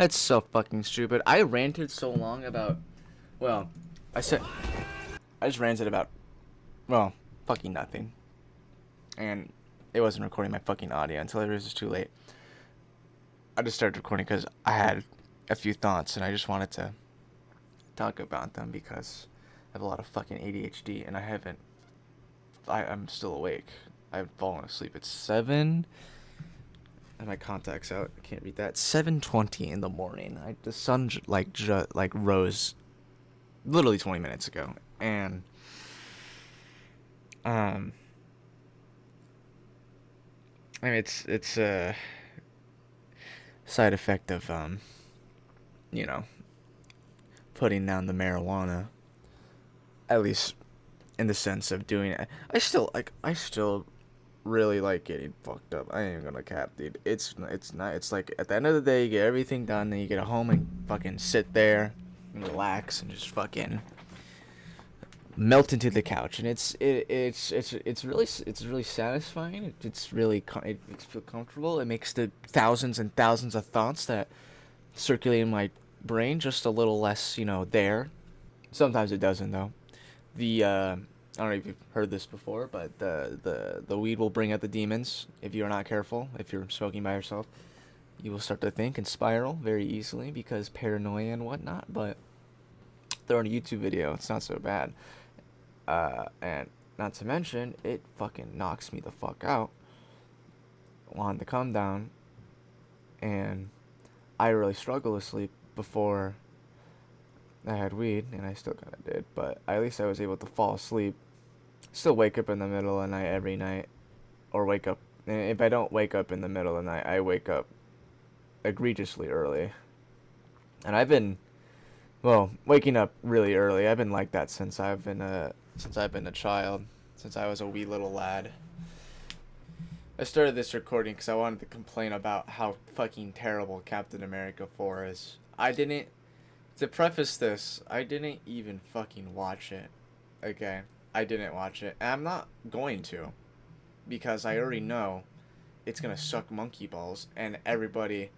That's so fucking stupid. I ranted so long about, well, I said, I just ranted about, well, fucking nothing. And it wasn't recording my fucking audio until it was just too late. I just started recording because I had a few thoughts and I just wanted to talk about them because I have a lot of fucking ADHD and I'm still awake. I haven't fallen asleep. It's 7, and my contacts out. I can't read that. 7:20 in the morning. The sun rose literally 20 minutes ago, and um, I mean it's a side effect of you know, putting down the marijuana, at least in the sense of doing it. I still really like getting fucked up. I ain't even gonna cap, dude. It's not. It's like at the end of the day, you get everything done, then you get home and fucking sit there and relax and just fucking melt into the couch, and it's really satisfying. It makes you feel comfortable. It makes the thousands and thousands of thoughts that circulate in my brain just a little less, there. Sometimes it doesn't though. I don't know if you've heard this before, but the weed will bring out the demons if you're not careful. If you're smoking by yourself, you will start to think and spiral very easily because paranoia and whatnot. But throw in a YouTube video, it's not so bad. And not to mention, it fucking knocks me the fuck out. Wanted to come down, and I really struggled with sleep before I had weed, and I still kind of did. But at least I was able to fall asleep. Still wake up in the middle of the night every night, or wake up. And if I don't wake up in the middle of the night, I wake up egregiously early. And waking up really early. I've been like that since I've been a child, since I was a wee little lad. I started this recording because I wanted to complain about how fucking terrible Captain America 4 is. To preface this, I didn't even fucking watch it. Okay? I didn't watch it. And I'm not going to. Because I already know it's gonna suck monkey balls. And everybody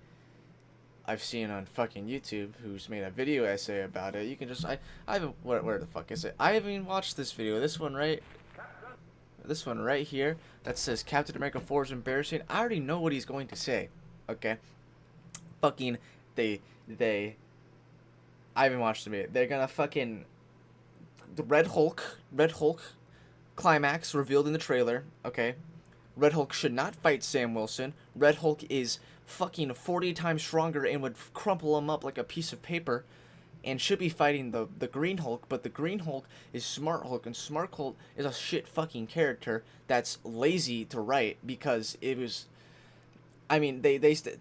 I've seen on fucking YouTube who's made a video essay about it, you can just, I haven't, where the fuck is it? I haven't even watched this video. This one right here that says Captain America 4 is embarrassing. I already know what he's going to say. Okay? Fucking, they, I haven't watched the video. They're gonna fucking, the Red Hulk climax revealed in the trailer, okay? Red Hulk should not fight Sam Wilson. Red Hulk is fucking 40 times stronger and would crumple him up like a piece of paper and should be fighting the Green Hulk, but the Green Hulk is Smart Hulk, and Smart Hulk is a shit fucking character that's lazy to write because it was, I mean, they said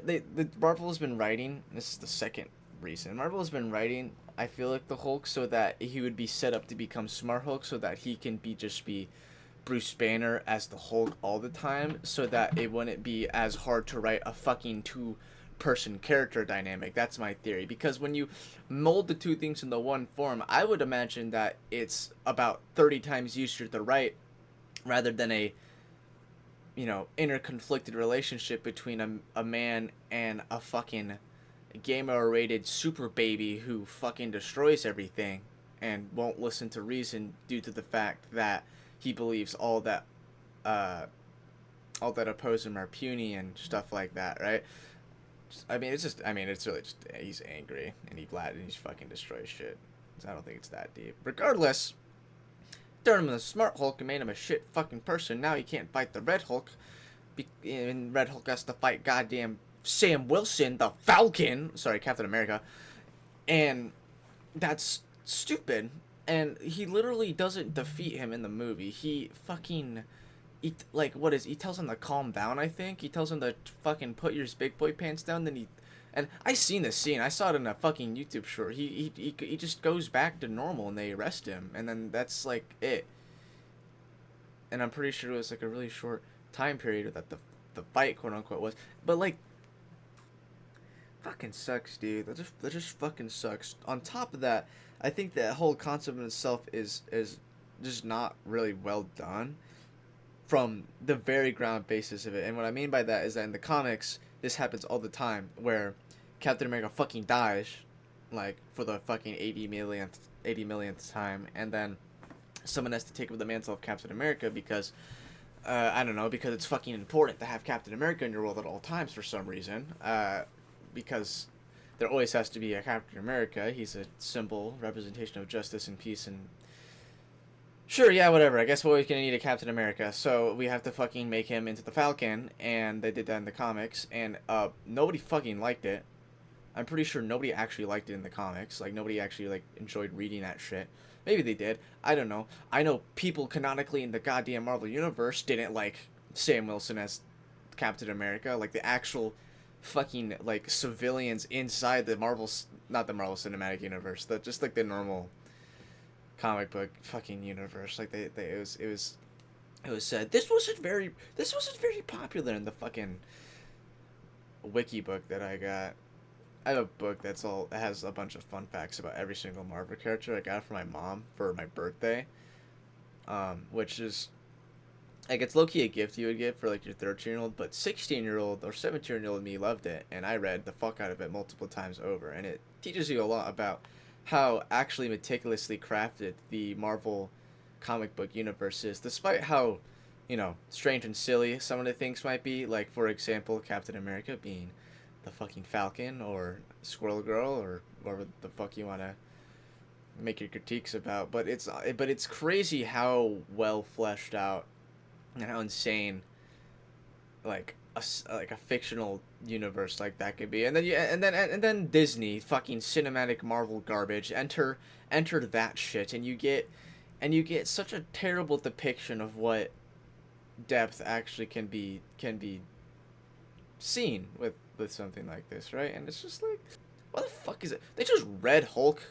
the Marvel has been writing, this is the second reason, Marvel has been writing, I feel like, the Hulk so that he would be set up to become Smart Hulk so that he can just be Bruce Banner as the Hulk all the time so that it wouldn't be as hard to write a fucking two-person character dynamic. That's my theory. Because when you mold the two things into one form, I would imagine that it's about 30 times easier to write rather than a, interconflicted relationship between a man and a fucking gamer-rated super baby who fucking destroys everything and won't listen to reason due to the fact that he believes all that oppose him are puny and stuff like that, right? It's really just he's angry and he's fucking destroys shit. So I don't think it's that deep. Regardless, turned him into Smart Hulk and made him a shit fucking person. Now he can't fight the Red Hulk, and Red Hulk has to fight goddamn Sam Wilson, the Falcon. Sorry, Captain America, and that's stupid. And he literally doesn't defeat him in the movie. He fucking, he tells him to calm down, I think. He tells him to fucking put your big boy pants down, and I seen this scene. I saw it in a fucking YouTube short. He just goes back to normal and they arrest him. And then that's like it. And I'm pretty sure it was like a really short time period that the fight, quote unquote, was. But like, fucking sucks, dude. That just fucking sucks. On top of that, I think that whole concept in itself is just not really well done from the very ground basis of it. And what I mean by that is that in the comics, this happens all the time, where Captain America fucking dies, like, for the fucking 80 millionth time, and then someone has to take up the mantle of Captain America because, I don't know, because it's fucking important to have Captain America in your world at all times for some reason, because there always has to be a Captain America. He's a symbol, representation of justice and peace and... Sure, yeah, whatever. I guess we're always gonna need a Captain America, so we have to fucking make him into the Falcon, and they did that in the comics, and nobody fucking liked it. I'm pretty sure nobody actually liked it in the comics. Like, nobody actually, like, enjoyed reading that shit. Maybe they did. I don't know. I know people canonically in the goddamn Marvel Universe didn't like Sam Wilson as Captain America. Like, the actual fucking, like, civilians inside the not the Marvel Cinematic Universe, just, like, the normal comic book fucking universe. Like, it was said this wasn't very popular in the fucking wiki book that I got. I have a book that has a bunch of fun facts about every single Marvel character. I got it for my mom for my birthday, which is, like, it's low-key a gift you would get for, like, your 13-year-old, but 16-year-old or 17-year-old me loved it, and I read the fuck out of it multiple times over, and it teaches you a lot about how actually meticulously crafted the Marvel comic book universe is, despite how, you know, strange and silly some of the things might be. Like, for example, Captain America being the fucking Falcon, or Squirrel Girl, or whatever the fuck you want to make your critiques about. But it's crazy how well fleshed out and how insane, like, a fictional universe like that could be. And then Disney fucking cinematic Marvel garbage enter that shit, and you get such a terrible depiction of what depth actually can be seen with something like this, right? And it's just like, what the fuck is it? They chose Red Hulk,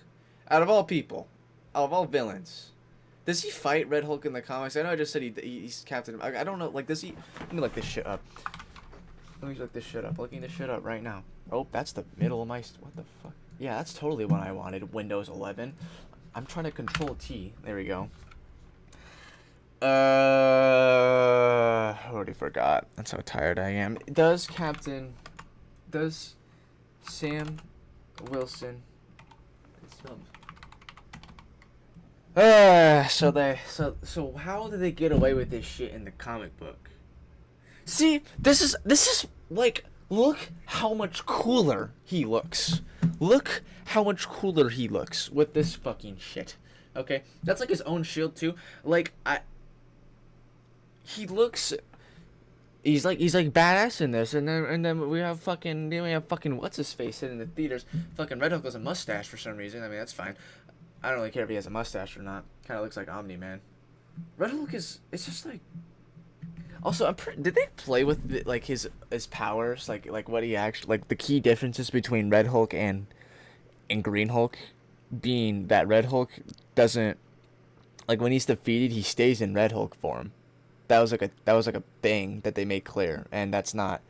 out of all people, out of all villains. Does he fight Red Hulk in the comics? I know I just said he's Captain. I don't know. Like, does he? Let me look this shit up. Looking this shit up right now. Oh, that's the middle of my... What the fuck? Yeah, that's totally what I wanted. Windows 11. I'm trying to Control T. There we go. I already forgot. That's how tired I am. Does Sam Wilson... So how did they get away with this shit in the comic book? See, this is like, look how much cooler he looks. Look how much cooler he looks with this fucking shit. Okay, that's like his own shield too. Like, he's like badass in this, and then we have fucking what's his face sitting in the theaters. Fucking Red Hulk has a mustache for some reason. I mean, that's fine. I don't really care if he has a mustache or not. Kind of looks like Omni-Man. Red Hulk it's just like... Also, did they play with like his powers, like what he actually, like, the key differences between Red Hulk and Green Hulk, being that Red Hulk doesn't, like, when he's defeated, he stays in Red Hulk form. That was like a thing that they made clear, and that's not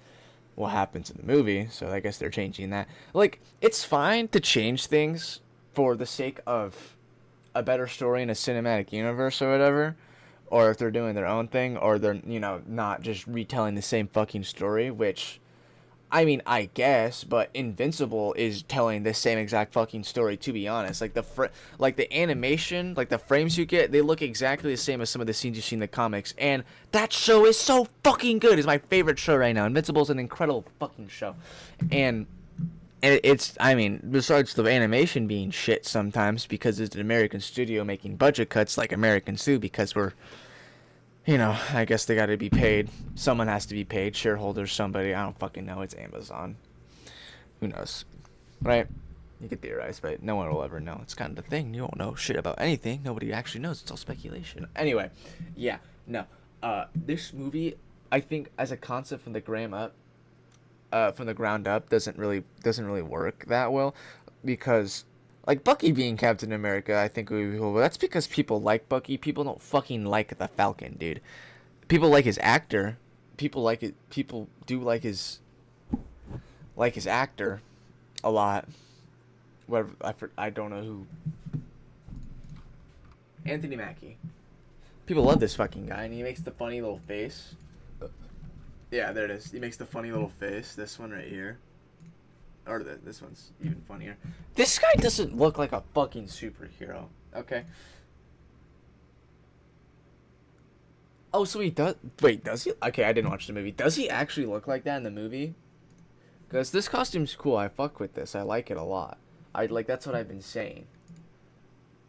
what happens in the movie. So I guess they're changing that. Like, it's fine to change things for the sake of a better story in a cinematic universe or whatever. Or if they're doing their own thing, or they're, you know, not just retelling the same fucking story, which, I mean, I guess, but Invincible is telling the same exact fucking story, to be honest. Like, the animation, like, the frames you get, they look exactly the same as some of the scenes you see in the comics, and that show is so fucking good. It's my favorite show right now. Invincible is an incredible fucking show. And it's, I mean, besides the animation being shit sometimes, because it's an American studio making budget cuts like Americans do, because we're... You know, I guess they gotta be paid. Someone has to be paid. Shareholders, somebody. I don't fucking know. It's Amazon. Who knows? Right? You could theorize, but no one will ever know. It's kind of the thing. You don't know shit about anything. Nobody actually knows. It's all speculation. Anyway, yeah, no. This movie, I think, as a concept from the ground up, doesn't really work that well, because... Like, Bucky being Captain America, I think would be cool, but that's because people like Bucky. People don't fucking like the Falcon, dude. People like his actor. People like it. People do like his actor a lot. Whatever, I don't know who. Anthony Mackie. People love this fucking guy, and he makes the funny little face. Yeah, there it is. He makes the funny little face. This one right here. Or this one's even funnier. This guy doesn't look like a fucking superhero. Okay. Oh, so he does. Wait, does he? Okay, I didn't watch the movie. Does he actually look like that in the movie? Because this costume's cool. I fuck with this. I like it a lot. I like. That's what I've been saying.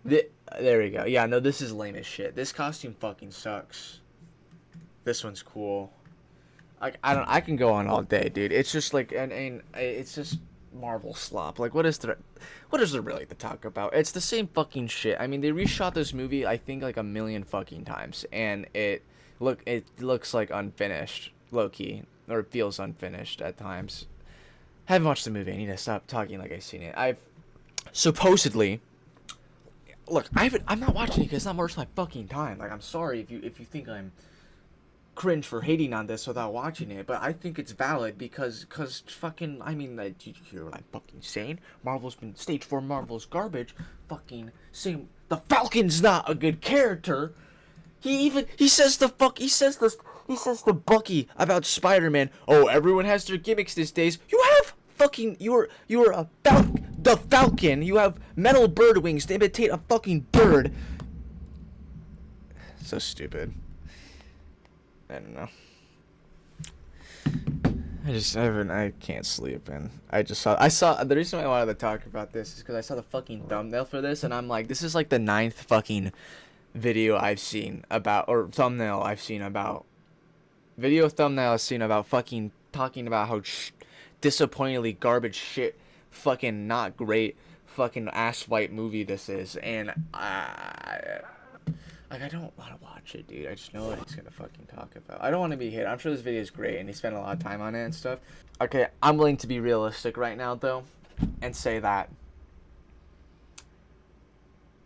There we go. Yeah, no, this is lame as shit. This costume fucking sucks. This one's cool. I can go on all day, dude. It's just like and it's just Marvel slop. Like what is there really to talk about? It's the same fucking shit. I mean, they reshot this movie I think like a million fucking times, and it looks like unfinished, low key, or it feels unfinished at times. I haven't watched the movie. I need to stop talking like I've seen it. I've supposedly look. I'm not watching it because it's not worth my fucking time. Like I'm sorry if you think I'm cringe for hating on this without watching it, but I think it's valid because fucking I mean like, you hear what I'm fucking saying? Marvel's been stage 4 Marvel's garbage. Fucking same. The Falcon's not a good character. He says to Bucky about Spider-Man. Oh, everyone has their gimmicks these days. You have fucking you're the Falcon. You have metal bird wings to imitate a fucking bird. So stupid. I don't know. I can't sleep, and I saw the reason why I wanted to talk about this is because I saw the fucking thumbnail for this, and I'm like, this is like the 9th fucking video I've seen about, or thumbnail I've seen about, fucking talking about how disappointingly garbage shit, fucking not great, fucking ass white movie this is, and I don't want to watch it, dude. I just know what he's gonna fucking talk about. I don't want to be hit. I'm sure this video is great, and he spent a lot of time on it and stuff. Okay, I'm willing to be realistic right now, though, and say that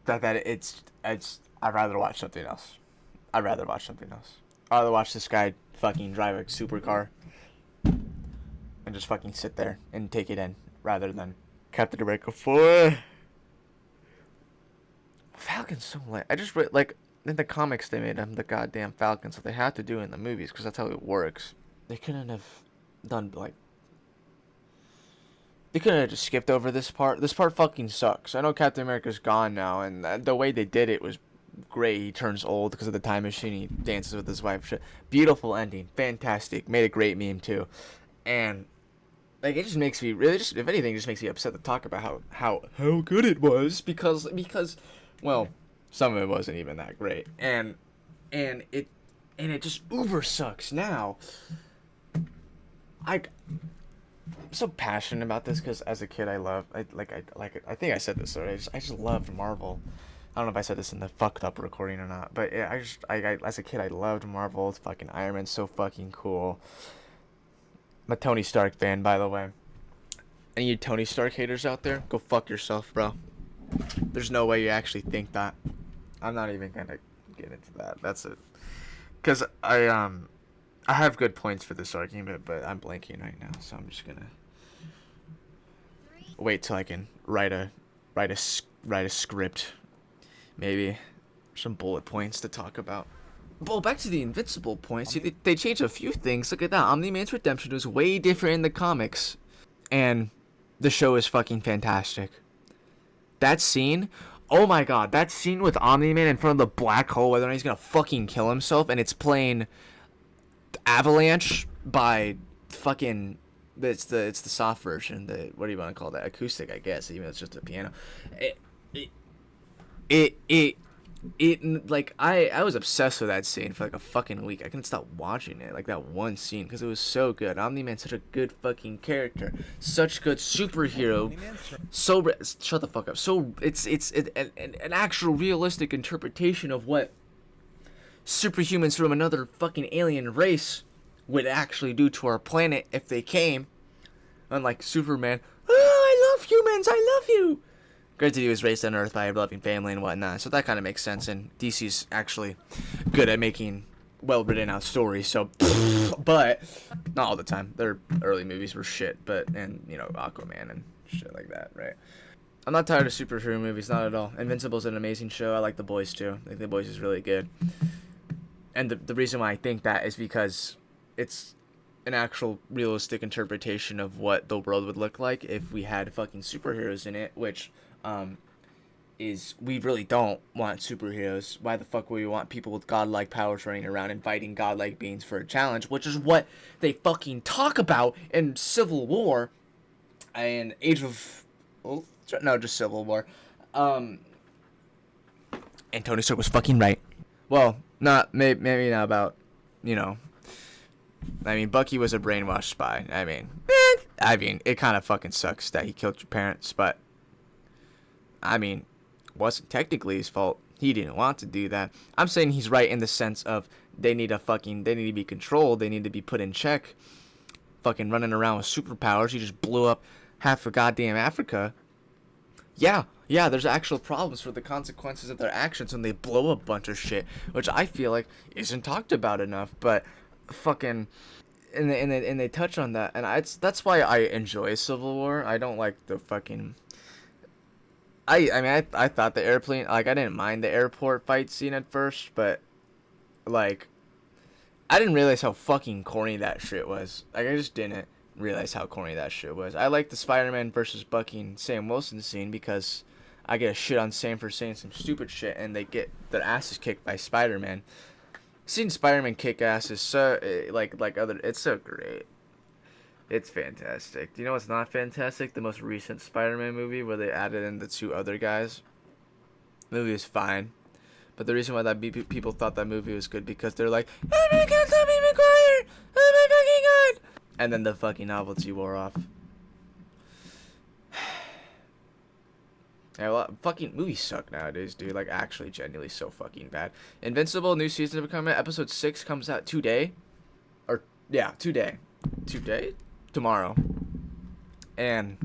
it's I'd rather watch something else. I'd rather watch this guy fucking drive a supercar and just fucking sit there and take it in, rather than Captain America 4. Falcon's so lame. I just like. In the comics, they made him the goddamn Falcon, so they had to do it in the movies because that's how it works. They couldn't have done like. They couldn't have just skipped over this part. This part fucking sucks. I know Captain America's gone now, and the way they did it was great. He turns old because of the time machine. He dances with his wife. Shit. Beautiful ending. Fantastic. Made a great meme too, and like it just makes me really just, if anything, just makes me upset to talk about how good it was because well. Some of it wasn't even that great, and it just uber sucks now. I'm so passionate about this because as a kid I think I said this already. I just loved Marvel. I don't know if I said this in the fucked up recording or not, but yeah, I as a kid I loved Marvel. It's fucking Iron Man's so fucking cool. I'm a Tony Stark fan, by the way. Any of you Tony Stark haters out there, go fuck yourself, bro. There's no way you actually think that. I'm not even gonna get into that. That's it. Cause I have good points for this argument, but I'm blanking right now, so I'm just gonna wait till I can write a script, maybe some bullet points to talk about. Well, back to the Invincible points. See, they changed a few things. Look at that. Omni-Man's redemption was way different in the comics, and the show is fucking fantastic. That scene, oh my god, that scene with Omni-Man in front of the black hole, whether or not he's gonna fucking kill himself, and it's playing Avalanche by fucking, it's the soft version, the, what do you want to call that, acoustic, I guess, even though it's just a piano. It like I was obsessed with that scene for like a fucking week. I couldn't stop watching it, like that one scene, because it was so good. Omni-Man's such a good fucking character, such good superhero. So shut the fuck up. So it's an actual realistic interpretation of what superhumans from another fucking alien race would actually do to our planet if they came. Unlike Superman, oh, I love humans, I love you. Granted, he was raised on Earth by a loving family and whatnot, so that kind of makes sense, and DC's actually good at making well-written out stories, so, but, not all the time. Their early movies were shit, but, and, you know, Aquaman and shit like that, right? I'm not tired of superhero movies, not at all. Invincible's an amazing show. I like The Boys, too. I think The Boys is really good. And the reason why I think that is because it's an actual realistic interpretation of what the world would look like if we had fucking superheroes in it, which is we really don't want superheroes. Why the fuck would we want people with godlike powers running around and fighting godlike beings for a challenge, which is what they fucking talk about in Civil War and Age of... Well, no, just Civil War. And Tony Stark was fucking right. Well, maybe not about, you know... I mean, Bucky was a brainwashed spy. I mean, it kind of fucking sucks that he killed your parents, but... I mean, wasn't technically his fault. He didn't want to do that. I'm saying he's right in the sense of they need to be controlled. They need to be put in check. Fucking running around with superpowers. He just blew up half of goddamn Africa. Yeah, there's actual problems for the consequences of their actions when they blow a bunch of shit, which I feel like isn't talked about enough, but fucking... And they touch on that, and that's why I enjoy Civil War. I don't like the fucking... I thought the airplane, like, I didn't mind the airport fight scene at first, but, like, I didn't realize how fucking corny that shit was. Like, I just didn't realize how corny that shit was. I like the Spider-Man versus Bucky and Sam Wilson scene because I get a shit on Sam for saying some stupid shit, and they get their asses kicked by Spider-Man. Seeing Spider-Man kick ass is so, it's so great. It's fantastic. Do you know what's not fantastic? The most recent Spider-Man movie where they added in the two other guys. The movie is fine. But the reason why people thought that movie was good because they're like, oh my god, Tobey Maguire! Oh my fucking god! And then the fucking novelty wore off. Yeah, well, fucking movies suck nowadays, dude. Like, actually, genuinely so fucking bad. Invincible, new season of coming. Episode 6 comes out today. Today. Tomorrow. And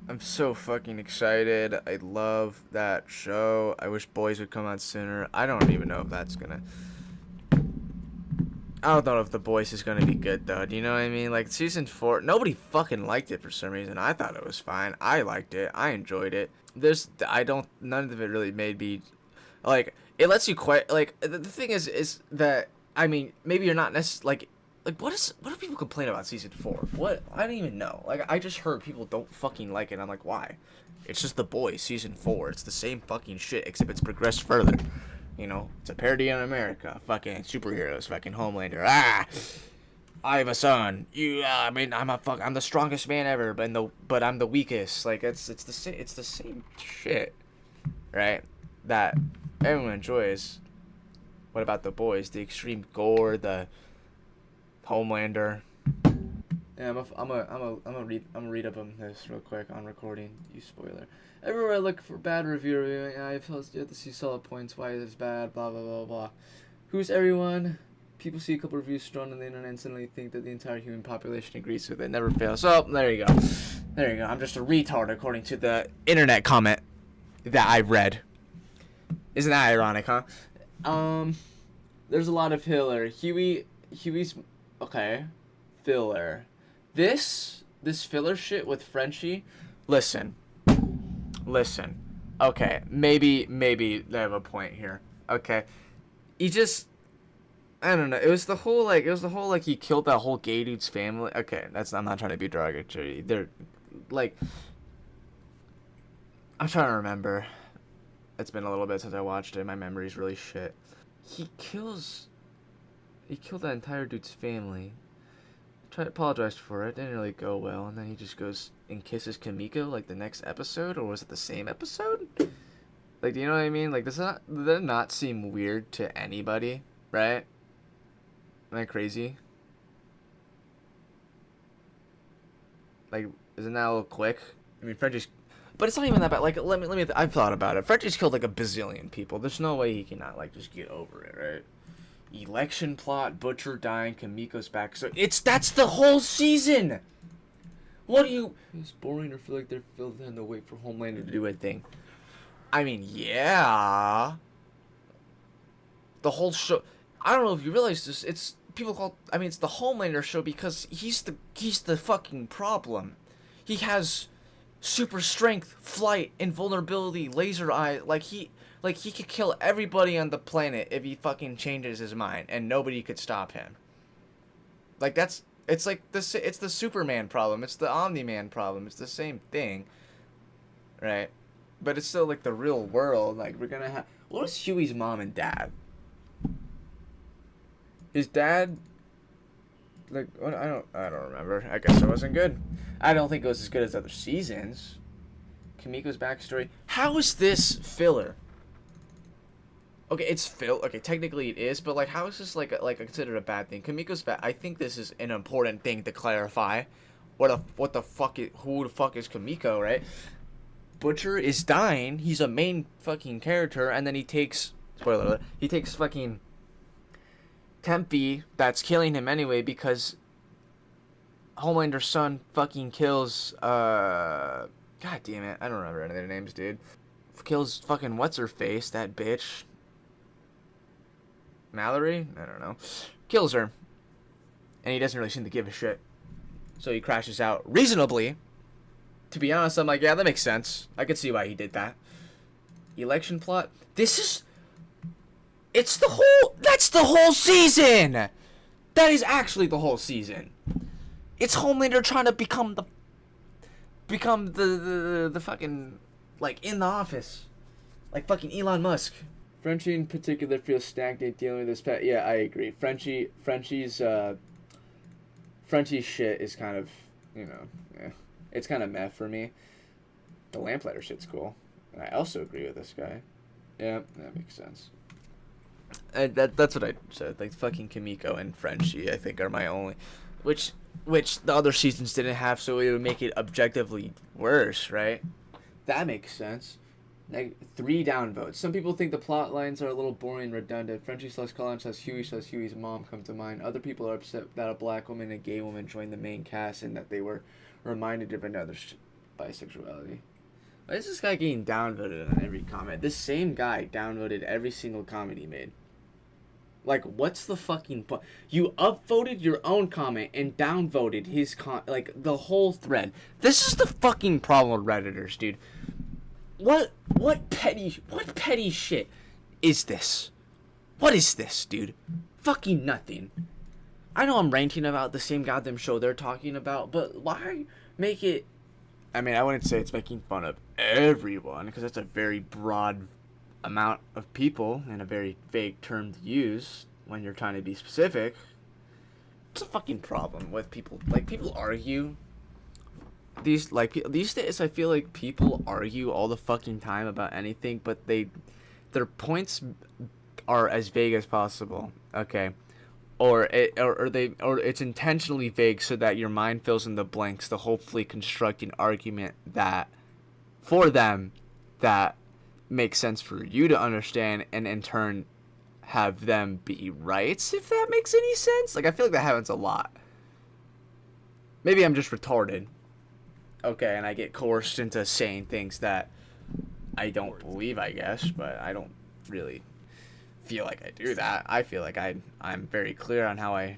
I'm so fucking excited. I love that show. I wish Boys would come out sooner. I don't even know if that's gonna... I don't know if The Boys is gonna be good, though. Do you know what I mean? Like, season 4, nobody fucking liked it for some reason. I thought it was fine. I liked it. I enjoyed it. None of it really made me... Like, it lets you quite... Like, the thing is that, I mean, maybe you're not necessarily... Like, what do people complain about season 4? What? I don't even know. Like, I just heard people don't fucking like it. I'm like, why? It's just The Boys, season 4. It's the same fucking shit, except it's progressed further. You know? It's a parody on America. Fucking superheroes. Fucking Homelander. I have a son. I'm the strongest man ever, but I'm the weakest. Like, it's the same shit. Right? That everyone enjoys. What about The Boys? The extreme gore, the Homelander. Yeah, I'm gonna read up on this real quick on recording. You spoiler. Everywhere I look for bad review, I have to see solid points why it's bad. Blah blah blah blah. Who's everyone? People see a couple reviews thrown on the internet and suddenly think that the entire human population agrees with it. Never fails. So there you go. There you go. I'm just a retard according to the internet comment that I read. Isn't that ironic, huh? There's a lot of filler. Huey's okay. Filler. This filler shit with Frenchie. Listen. Okay, maybe they have a point here. Okay. I don't know. It was the whole like he killed that whole gay dude's family. Okay, I'm not trying to be derogatory. They're like I'm trying to remember. It's been a little bit since I watched it. My memory's really shit. He killed that entire dude's family. Apologized for it. Didn't really go well. And then he just goes and kisses Kamiko like the next episode, or was it the same episode? Like, do you know what I mean? Like, does that not seem weird to anybody, right? Am I crazy? Like, isn't that a little quick? I mean, Frenchie's... But it's not even that bad. Like, let me. I've thought about it. Frenchie's killed like a bazillion people. There's no way he cannot like just get over it, right? Election plot, Butcher dying, Kamiko's back. So that's the whole season. What do you? It's boring or feel like they're filled in the wait for Homelander to do a thing. I mean, yeah. The whole show. I don't know if you realize this. It's the Homelander show because he's the fucking problem. He has super strength, flight, invulnerability, laser eye. Like he could kill everybody on the planet if he fucking changes his mind, and nobody could stop him. Like it's like it's the Superman problem. It's the Omni-Man problem. It's the same thing, right? But it's still like the real world. Like we're gonna have. What was Huey's mom and dad? His dad, like I don't remember. I guess it wasn't good. I don't think it was as good as other seasons. Kimiko's backstory. How is this filler? Okay, it's fill. Okay, technically it is, but like, how is this like considered a bad thing? Kimiko's bad. I think this is an important thing to clarify. What the fuck is who the fuck is Kimiko, right? Butcher is dying. He's a main fucking character, and then he takes spoiler alert. He takes fucking Tempe that's killing him anyway because Homelander's son fucking kills God damn it, I don't remember any of their names, dude. Kills fucking what's her face, that bitch. Mallory? I don't know. Kills her. And he doesn't really seem to give a shit. So he crashes out reasonably. To be honest, I'm like, yeah, that makes sense. I could see why he did that. Election plot. That's the whole season! That is actually the whole season. It's Homelander trying to become the fucking, like, in the office. Like fucking Elon Musk. Frenchie in particular feels stagnant dealing with this pet. Yeah, I agree. Frenchie's shit is kind of, yeah. It's kind of meh for me. The lamplighter shit's cool. And I also agree with this guy. Yeah, that makes sense. That's what I said. Like, fucking Kimiko and Frenchie, I think, are my only... Which the other seasons didn't have, so it would make it objectively worse, right? That makes sense. 3 downvotes. Some people think the plot lines are a little boring and redundant. Frenchie / Collins / Huey / Huey's mom come to mind. Other people are upset that a black woman and a gay woman joined the main cast and that they were reminded of another's bisexuality. Why is this guy getting downvoted on every comment? This same guy downvoted every single comment he made. Like, what's the fucking point? You upvoted your own comment and downvoted his like, the whole thread. This is the fucking problem with Redditors, dude. What petty shit is this? What is this, dude? Fucking nothing. I know I'm ranting about the same goddamn show they're talking about, but why make it... I mean, I wouldn't say it's making fun of everyone, because that's a very broad amount of people and a very vague term to use when you're trying to be specific. It's a fucking problem with people. Like, people argue... These days, I feel like people argue all the fucking time about anything, but their points are as vague as possible. Okay, or it's intentionally vague so that your mind fills in the blanks to hopefully construct an argument that for them that makes sense for you to understand, and in turn have them be right. If that makes any sense, like I feel like that happens a lot. Maybe I'm just retarded. Okay, and I get coerced into saying things that I don't believe, I guess, but I don't really feel like I do that. I feel like I'm very clear on how I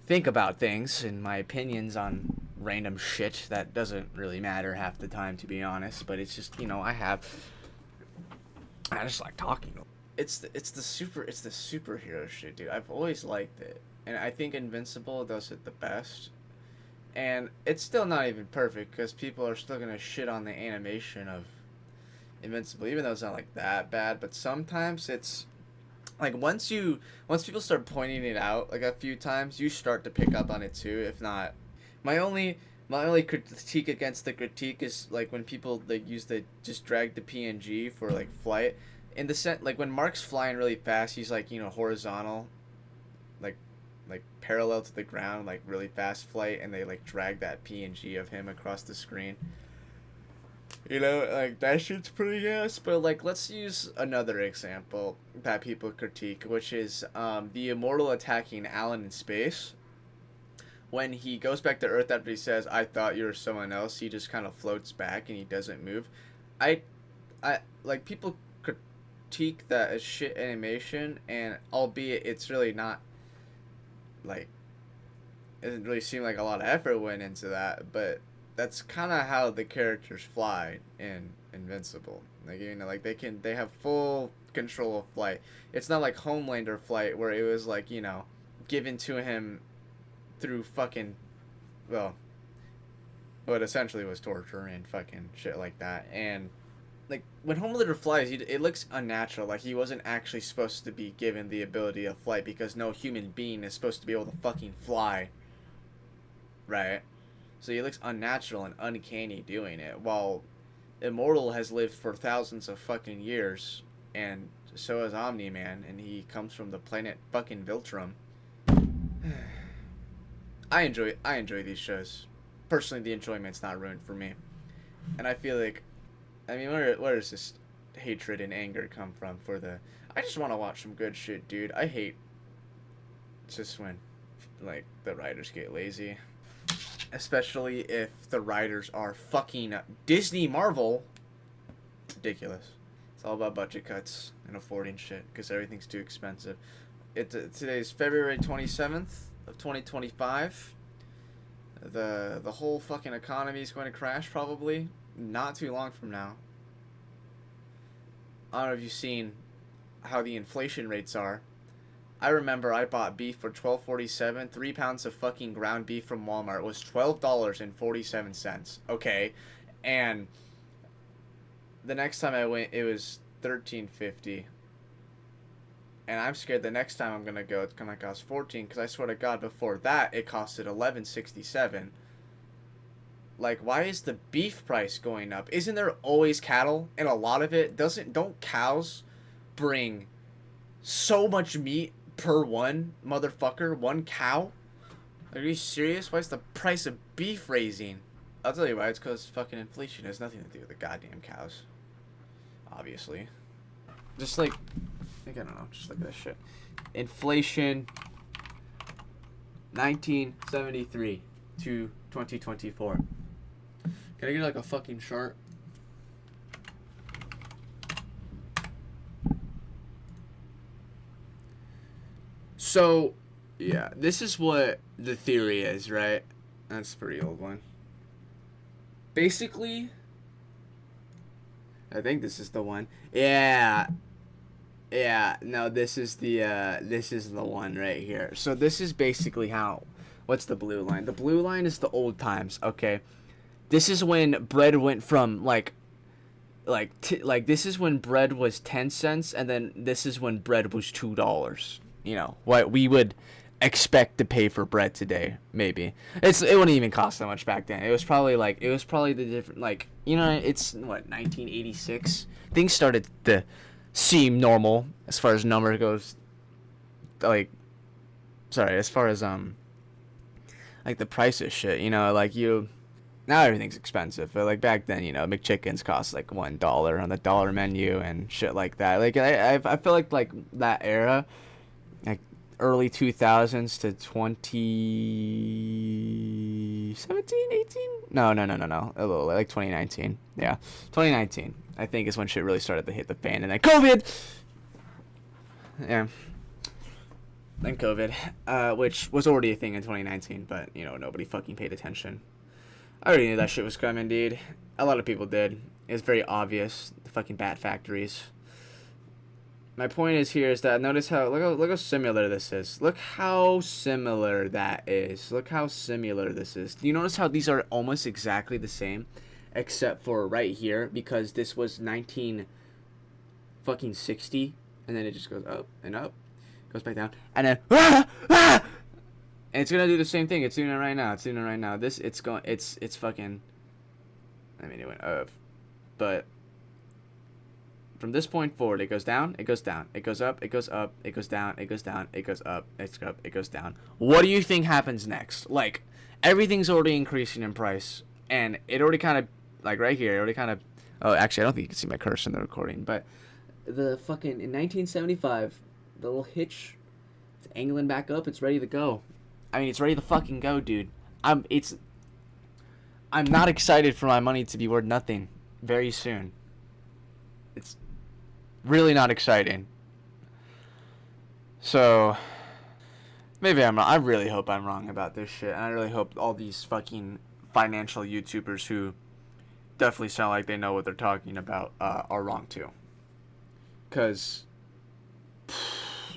think about things and my opinions on random shit that doesn't really matter half the time, to be honest, but it's just, I just like talking. It's the superhero shit, dude. I've always liked it, and I think Invincible does it the best. And it's still not even perfect because people are still gonna shit on the animation of Invincible, even though it's not like that bad. But sometimes it's like once people start pointing it out like a few times, you start to pick up on it too. If not, my only critique against the critique is like when people just drag the PNG for like flight. In the sense, like when Mark's flying really fast, he's like horizontal, like parallel to the ground, like really fast flight, and they like drag that PNG of him across the screen. Like that shit's pretty ass. But like, let's use another example that people critique, which is the Immortal attacking Alan in space. When he goes back to Earth after he says, "I thought you were someone else," he just kind of floats back and he doesn't move. I like people critique that as shit animation, and albeit it's really not. Like, it doesn't really seem like a lot of effort went into that, but that's kind of how the characters fly in Invincible. Like, like they have full control of flight. It's not like Homelander flight where it was like, given to him through fucking, well, what essentially was torture and fucking shit like that. And like when Homelander flies, it looks unnatural. Like he wasn't actually supposed to be given the ability of flight because no human being is supposed to be able to fucking fly, right? So he looks unnatural and uncanny doing it. While Immortal has lived for thousands of fucking years, and so has Omni-Man, and he comes from the planet fucking Viltrum. I enjoy these shows. Personally, the enjoyment's not ruined for me, and I feel like, I mean, where does this hatred and anger come from for the? I just want to watch some good shit, dude. I hate just when, like, the writers get lazy, especially if the writers are fucking Disney Marvel. Ridiculous. It's all about budget cuts and affording shit because everything's too expensive. Today's February 27th of 2025. The whole fucking economy is going to crash probably not too long from now. I don't know if you've seen how the inflation rates are. I remember I bought beef for $12.47. 3 pounds of fucking ground beef from Walmart was $12.47. Okay, and the next time I went, it was $13.50. And I'm scared the next time I'm gonna go, it's gonna cost $14. Because I swear to God, before that, it costed $11.67. Like, why is the beef price going up? Isn't there always cattle? And a lot of it don't cows bring so much meat per one motherfucker, one cow? Are you serious? Why is the price of beef raising? I'll tell you why. It's because fucking inflation has nothing to do with the goddamn cows. Obviously. Just like, I don't know. Just look at this shit. Inflation 1973 to 2024. Can I get like a fucking chart? So, yeah, this is what the theory is, right? That's a pretty old one. Basically, I think this is the one. Yeah. Yeah, no, this is the one right here. So this is basically how, what's the blue line? The blue line is the old times, okay? This is when bread went from this is when bread was 10 cents, and then this is when bread was $2. You know, what we would expect to pay for bread today, maybe. It wouldn't even cost that much back then. It was probably the different, like, you know, it's what, 1986. Things started to seem normal as far as number goes. Like, sorry, as far as like the price of shit, you know, like now everything's expensive, but like back then, you know, McChickens cost like $1 on the dollar menu and shit like that. Like I feel like that era, like early 2000s to 2017, 18? No. A little like 2019. Yeah, 2019. I think is when shit really started to hit the fan, and then COVID. Yeah. Then COVID, which was already a thing in 2019, but you know nobody fucking paid attention. I already knew that shit was coming, dude. A lot of people did. It's very obvious. The fucking bat factories. My point is that notice how look how similar this is. Look how similar that is. Look how similar this is. Do you notice how these are almost exactly the same, except for right here, because this was 1960, and then it just goes up and up, goes back down, and then and it's gonna do the same thing. It's doing it right now. It's fucking. I mean, it went up, but from this point forward, it goes down, it goes down, it goes up, it goes up, it goes down, it goes down, it goes up, it goes down. What do you think happens next? Like, everything's already increasing in price, and it already kind of, like right here, it already kind of. Oh, actually, I don't think you can see my cursor in the recording, but the fucking in 1975, the little hitch, it's angling back up. It's ready to go. I mean, it's ready to fucking go, dude. I'm not excited for my money to be worth nothing very soon. It's really not exciting. So, maybe I'm wrong. I really hope I'm wrong about this shit. And I really hope all these fucking financial YouTubers who definitely sound like they know what they're talking about are wrong too. Because,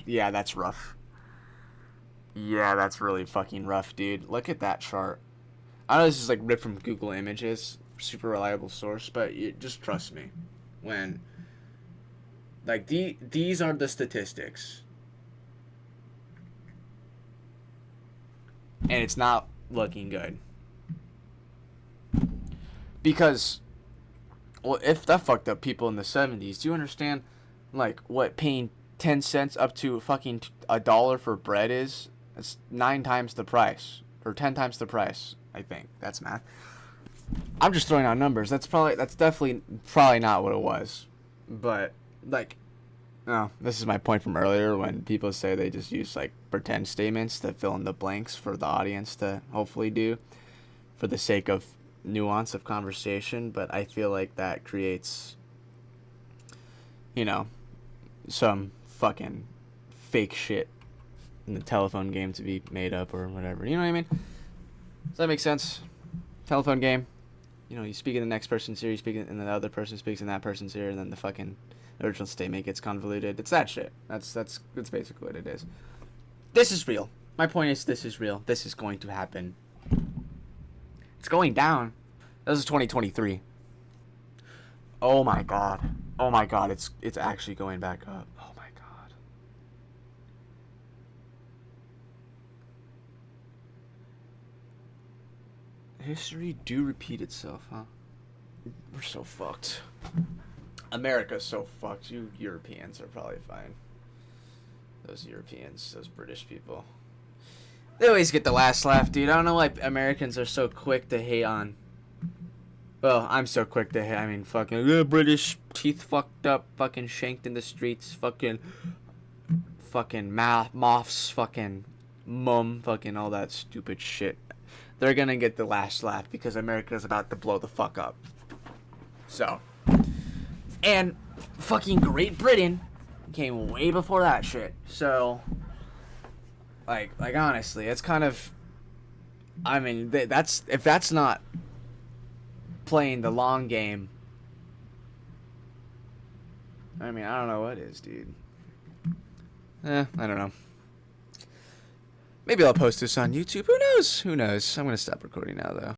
yeah, that's rough. Yeah, that's really fucking rough, dude. Look at that chart. I know this is like ripped from Google Images, super reliable source, but just trust me. When like these are the statistics, and it's not looking good because, well, if that fucked up people in the '70s, do you understand, like what paying 10 cents up to fucking $1 for bread is? It's 9 times the price or 10 times the price. I think that's math. I'm just throwing out numbers. That's definitely probably not what it was, but like, no, this is my point from earlier when people say they just use like pretend statements to fill in the blanks for the audience to hopefully do for the sake of nuance of conversation. But I feel like that creates, you know, some fucking fake shit in the telephone game to be made up or whatever. You know what I mean? Does that make sense? Telephone game. You know, you speak in the next person's ear, you speak in the other person speaks in that person's ear, and then the fucking original statement gets convoluted. It's that shit. That's basically what it is. This is real. My point is, this is real. This is going to happen. It's going down. This is 2023. Oh my god. Oh my god. It's actually going back up. Oh my god. History do repeat itself, huh? We're so fucked. America's so fucked. You Europeans are probably fine. Those Europeans, those British people. They always get the last laugh, dude. I don't know why Americans are so quick to hate on. Well, I'm so quick to hate. I mean, fucking British teeth fucked up, fucking shanked in the streets, fucking moths, fucking mum, fucking all that stupid shit. They're gonna get the last laugh because America's about to blow the fuck up. So, and fucking Great Britain came way before that shit. So, like honestly, it's kind of, I mean, that's if that's not playing the long game. I mean, I don't know what is, dude. I don't know. Maybe I'll post this on YouTube. Who knows? Who knows? I'm gonna stop recording now, though.